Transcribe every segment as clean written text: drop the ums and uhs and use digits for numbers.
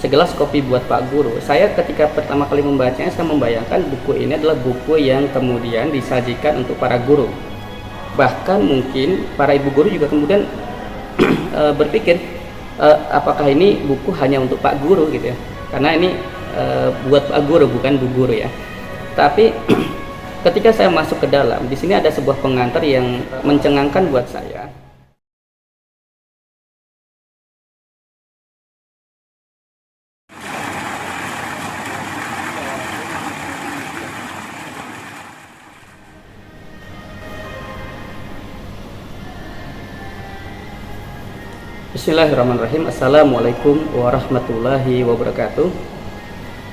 Segelas kopi buat Pak Guru. Saya ketika pertama kali membacanya, saya membayangkan buku ini adalah buku yang kemudian disajikan untuk para guru. Bahkan mungkin para ibu guru juga kemudian berpikir, apakah ini buku hanya untuk Pak Guru gitu ya? Karena ini buat Pak Guru, bukan Bu Guru ya. Tapi ketika saya masuk ke dalam, di sini ada sebuah pengantar yang mencengangkan buat saya. Bismillahirrahmanirrahim. Assalamualaikum warahmatullahi wabarakatuh.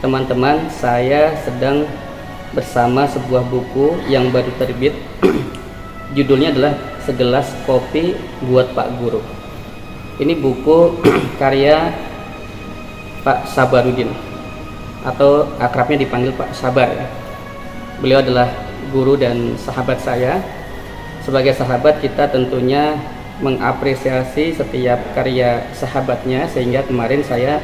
Teman-teman, saya sedang bersama sebuah buku yang baru terbit. Judulnya adalah Segelas Kopi buat Pak Guru. Ini buku karya Pak Sabarudin, atau akrabnya dipanggil Pak Sabar. Beliau adalah guru dan sahabat saya. Sebagai sahabat, kita tentunya mengapresiasi setiap karya sahabatnya, sehingga kemarin saya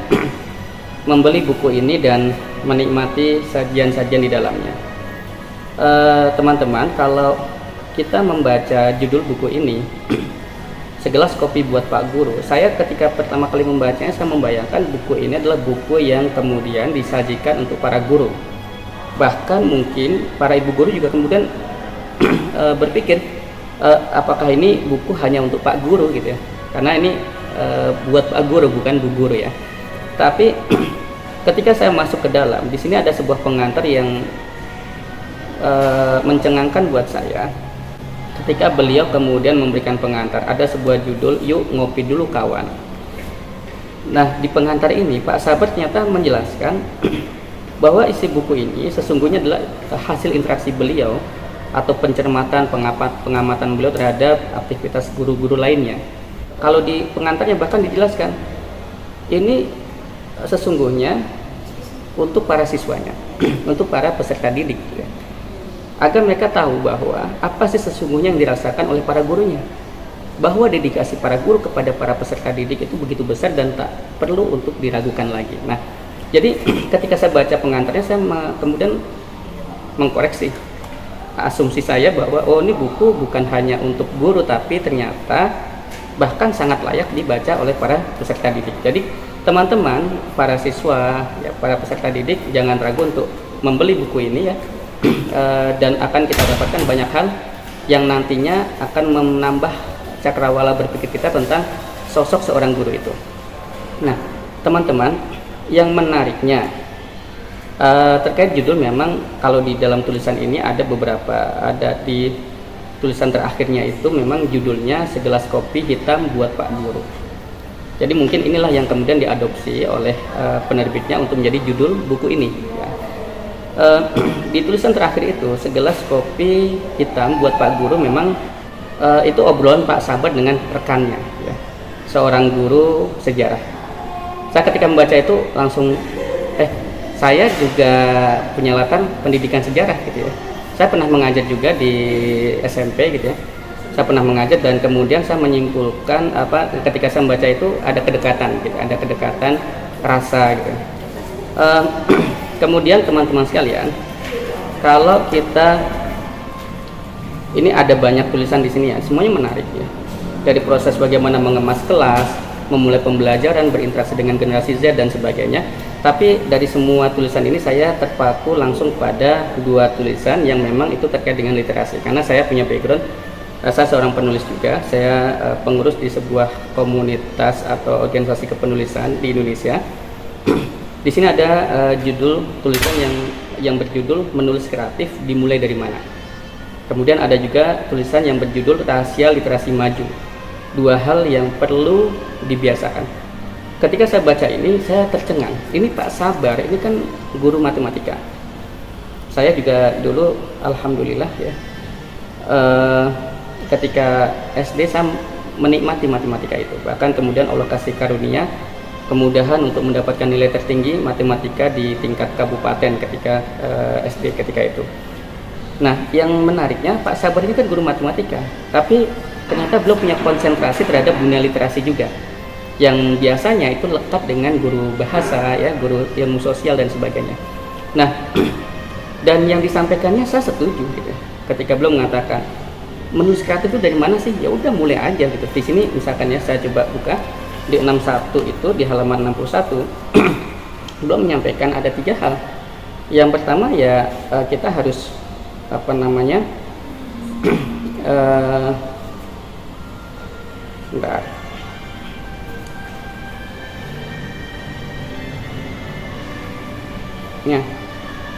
membeli buku ini dan menikmati sajian-sajian di dalamnya. Teman-teman, kalau kita membaca judul buku ini, Segelas Kopi buat Pak Guru, saya ketika pertama kali membacanya, saya membayangkan buku ini adalah buku yang kemudian disajikan untuk para guru. Bahkan mungkin para ibu guru juga kemudian berpikir, apakah ini buku hanya untuk Pak Guru gitu ya? Karena ini buat Pak Guru, bukan Bu Guru ya. Tapi ketika saya masuk ke dalam, di sini ada sebuah pengantar yang mencengangkan buat saya. Ketika beliau kemudian memberikan pengantar, ada sebuah judul, "Yuk Ngopi Dulu Kawan". Nah, di pengantar ini Pak Sabar ternyata menjelaskan bahwa isi buku ini sesungguhnya adalah hasil interaksi beliau atau pencermatan, pengamatan beliau terhadap aktivitas guru-guru lainnya. Kalau di pengantarnya bahkan dijelaskan, ini sesungguhnya untuk para siswanya, untuk para peserta didik, ya, agar mereka tahu bahwa apa sih sesungguhnya yang dirasakan oleh para gurunya, bahwa dedikasi para guru kepada para peserta didik itu begitu besar dan tak perlu untuk diragukan lagi. Nah, jadi ketika saya baca pengantarnya, saya kemudian mengkoreksi asumsi saya bahwa ini buku bukan hanya untuk guru, tapi ternyata bahkan sangat layak dibaca oleh para peserta didik. Jadi teman-teman, para siswa, ya, para peserta didik, jangan ragu untuk membeli buku ini ya. Dan akan kita dapatkan banyak hal yang nantinya akan menambah cakrawala berpikir kita tentang sosok seorang guru itu. Nah, teman-teman, yang menariknya terkait judul, memang kalau di dalam tulisan ini ada beberapa, ada di tulisan terakhirnya itu memang judulnya Segelas Kopi Hitam buat Pak Guru. Jadi mungkin inilah yang kemudian diadopsi oleh penerbitnya untuk menjadi judul buku ini ya. Di tulisan terakhir itu, Segelas Kopi Hitam buat Pak Guru, memang itu obrolan Pak Sabar dengan rekannya ya, seorang guru sejarah. Saya ketika membaca itu langsung saya juga punya latar pendidikan sejarah gitu ya. Saya pernah mengajar juga di SMP gitu ya. Saya pernah mengajar dan kemudian saya menyimpulkan ketika saya membaca itu ada kedekatan gitu, ada kedekatan rasa gitu. Kemudian teman-teman sekalian, kalau kita ini ada banyak tulisan di sini ya, semuanya menarik ya. Dari proses bagaimana mengemas kelas, memulai pembelajaran, berinteraksi dengan generasi Z dan sebagainya. Tapi dari semua tulisan ini saya terpaku langsung pada dua tulisan yang memang itu terkait dengan literasi. Karena saya punya background, saya seorang penulis juga, saya pengurus di sebuah komunitas atau organisasi kepenulisan di Indonesia. Di sini ada judul tulisan yang berjudul Menulis Kreatif Dimulai Dari Mana. Kemudian ada juga tulisan yang berjudul Rahasia Literasi Maju. Dua hal yang perlu dibiasakan. Ketika saya baca ini, saya tercengang. Ini Pak Sabar, ini kan guru matematika. Saya juga dulu, alhamdulillah ya, ketika SD saya menikmati matematika itu. Bahkan kemudian Allah kasih karunia, kemudahan untuk mendapatkan nilai tertinggi matematika di tingkat kabupaten ketika SD ketika itu. Nah, yang menariknya Pak Sabar ini kan guru matematika, tapi ternyata beliau punya konsentrasi terhadap dunia literasi juga. yang biasanya itu lekat dengan guru bahasa ya, guru ilmu sosial dan sebagainya. Nah, dan yang disampaikannya saya setuju gitu. Ketika beliau mengatakan menulis kreatif itu dari mana sih? Ya udah mulai aja gitu. Di sini misalkan ya saya coba buka di 61 itu di halaman 61 beliau menyampaikan ada 3 hal. Yang pertama ya kita harus apa namanya? Bentar. Ya.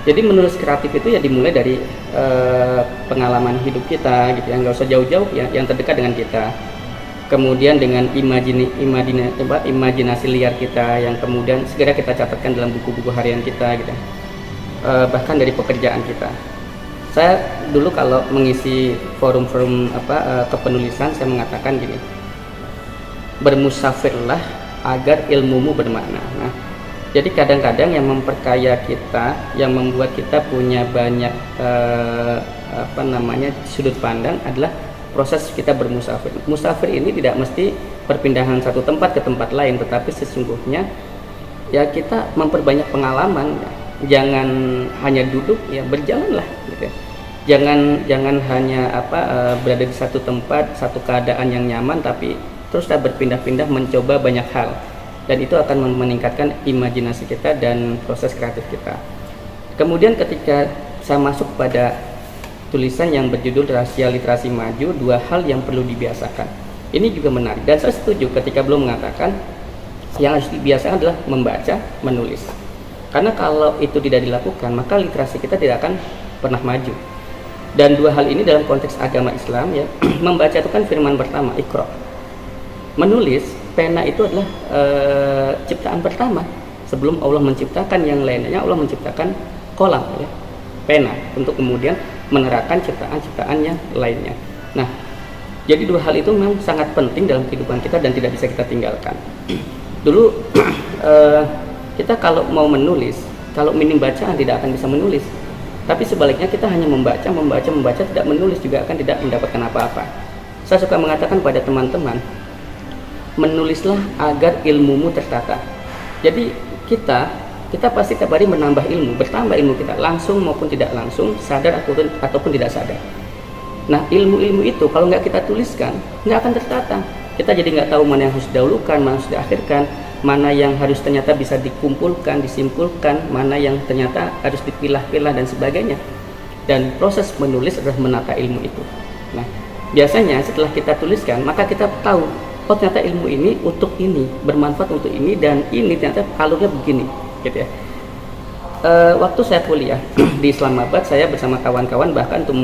Jadi menulis kreatif itu ya dimulai dari pengalaman hidup kita gitu ya, nggak usah jauh-jauh ya, yang terdekat dengan kita. Kemudian dengan imajinasi liar kita yang kemudian segera kita catatkan dalam buku-buku harian kita gitu. Bahkan dari pekerjaan kita. Saya dulu kalau mengisi forum-forum kepenulisan saya mengatakan gini. Bermusafirlah agar ilmumu bermakna. Nah, jadi kadang-kadang yang memperkaya kita, yang membuat kita punya banyak sudut pandang adalah proses kita bermusafir. Musafir ini tidak mesti perpindahan satu tempat ke tempat lain, tetapi sesungguhnya ya kita memperbanyak pengalaman. Ya. Jangan hanya duduk, ya berjalanlah. Gitu. Jangan hanya berada di satu tempat, satu keadaan yang nyaman, tapi terus kita berpindah-pindah mencoba banyak hal. Dan itu akan meningkatkan imajinasi kita dan proses kreatif kita. Kemudian ketika saya masuk pada tulisan yang berjudul Rahasia Literasi Maju, 2 hal yang perlu dibiasakan. Ini juga menarik dan saya setuju ketika belum mengatakan yang harus dibiasakan adalah membaca, menulis. Karena kalau itu tidak dilakukan, maka literasi kita tidak akan pernah maju. Dan 2 hal ini dalam konteks agama Islam ya, membaca itu kan firman pertama, Iqra. Menulis, pena itu adalah ciptaan pertama. Sebelum Allah menciptakan yang lainnya, Allah menciptakan kolam ya, pena untuk kemudian menerapkan ciptaan-ciptaan yang lainnya. Nah, jadi 2 hal itu memang sangat penting dalam kehidupan kita dan tidak bisa kita tinggalkan. Dulu kita kalau mau menulis, kalau minim bacaan tidak akan bisa menulis. Tapi sebaliknya kita hanya membaca, tidak menulis juga akan tidak mendapatkan apa-apa. Saya suka mengatakan pada teman-teman, menulislah agar ilmumu tertata. Jadi kita pasti tiap hari menambah ilmu, bertambah ilmu kita langsung maupun tidak langsung, sadar ataupun tidak sadar. Nah, ilmu-ilmu itu kalau nggak kita tuliskan nggak akan tertata. Kita jadi nggak tahu mana yang harus didahulukan, mana yang harus diakhirkan, mana yang harus ternyata bisa dikumpulkan, disimpulkan, mana yang ternyata harus dipilah-pilah dan sebagainya. Dan proses menulis adalah menata ilmu itu. Nah, biasanya setelah kita tuliskan maka kita tahu, oh ternyata ilmu ini untuk ini, bermanfaat untuk ini, dan ini ternyata alurnya begini, gitu ya. Waktu saya kuliah di Islamabad, saya bersama kawan-kawan bahkan untuk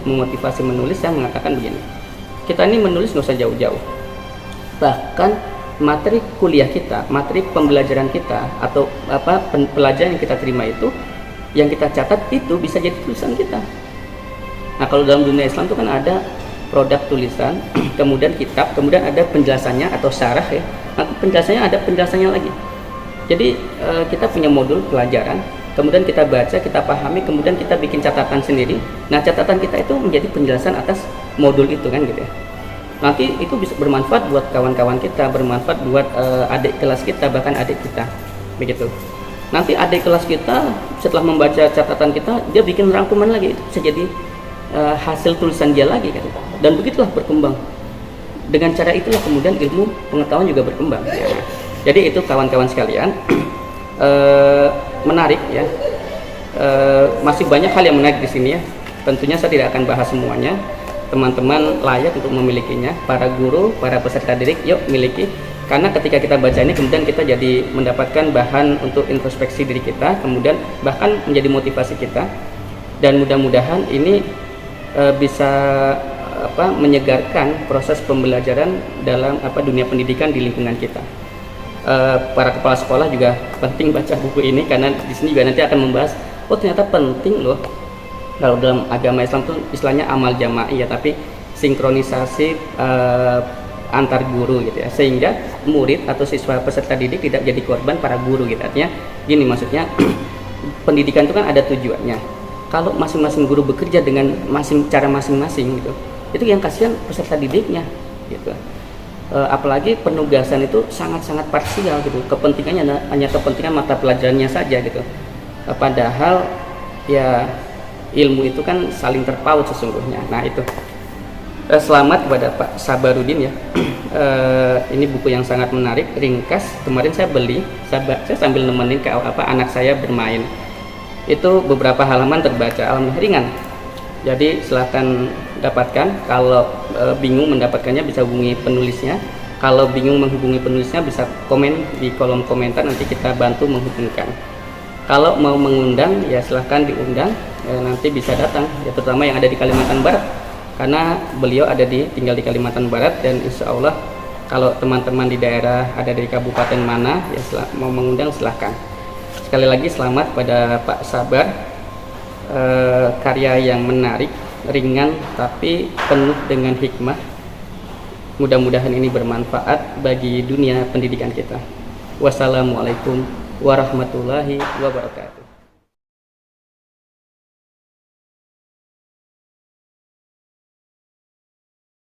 memotivasi menulis, saya mengatakan begini, kita ini menulis nggak usah jauh-jauh. Bahkan materi kuliah kita, materi pembelajaran kita, atau pelajaran yang kita terima itu, yang kita catat itu bisa jadi tulisan kita. Nah, kalau dalam dunia Islam itu kan ada produk tulisan, kemudian kitab, kemudian ada penjelasannya atau syarah ya. Nah, penjelasannya ada penjelasannya lagi. Jadi kita punya modul pelajaran, kemudian kita baca, kita pahami, kemudian kita bikin catatan sendiri. Nah, catatan kita itu menjadi penjelasan atas modul itu kan gitu ya. Nanti itu bisa bermanfaat buat kawan-kawan kita, bermanfaat buat adik kelas kita, bahkan adik kita, begitu. Nanti adik kelas kita setelah membaca catatan kita, dia bikin rangkuman lagi, itu bisa jadi hasil tulisan dia lagi kan. Dan begitulah berkembang. Dengan cara itulah kemudian ilmu pengetahuan juga berkembang. Jadi itu kawan-kawan sekalian, menarik ya. Masih banyak hal yang menarik di sini ya. Tentunya saya tidak akan bahas semuanya. Teman-teman layak untuk memilikinya. Para guru, para peserta didik, yuk miliki. Karena ketika kita baca ini kemudian kita jadi mendapatkan bahan untuk introspeksi diri kita, kemudian bahkan menjadi motivasi kita. Dan mudah-mudahan ini bisa menyegarkan proses pembelajaran dalam dunia pendidikan di lingkungan kita. Para kepala sekolah juga penting baca buku ini, karena di sini juga nanti akan membahas, oh ternyata penting loh kalau dalam agama Islam itu istilahnya amal jama'i ya, tapi sinkronisasi antar guru gitu ya, sehingga murid atau siswa peserta didik tidak jadi korban para guru gitu. Artinya gini, maksudnya pendidikan itu kan ada tujuannya. Kalau masing-masing guru bekerja dengan cara masing-masing gitu, itu yang kasihan peserta didiknya gitu. apalagi penugasan itu sangat-sangat parsial gitu, kepentingannya hanya kepentingan mata pelajarannya saja gitu. Padahal ya ilmu itu kan saling terpaut sesungguhnya. Nah itu selamat kepada Pak Sabarudin ya. Ini buku yang sangat menarik, ringkas. Kemarin saya beli, saya sambil nemenin ke anak saya bermain. Itu beberapa halaman terbaca, alhamdulillah ringan. Jadi silahkan dapatkan. Kalau bingung mendapatkannya bisa hubungi penulisnya. Kalau bingung menghubungi penulisnya bisa komen di kolom komentar, nanti kita bantu menghubungkan. Kalau mau mengundang ya silahkan diundang, nanti bisa datang ya, terutama yang ada di Kalimantan Barat, karena beliau tinggal di Kalimantan Barat, dan insya Allah kalau teman-teman di daerah ada dari kabupaten mana ya mau mengundang silahkan. Sekali lagi selamat pada Pak Sabar, karya yang menarik, ringan tapi penuh dengan hikmah. Mudah-mudahan ini bermanfaat bagi dunia pendidikan kita. Wassalamualaikum warahmatullahi wabarakatuh.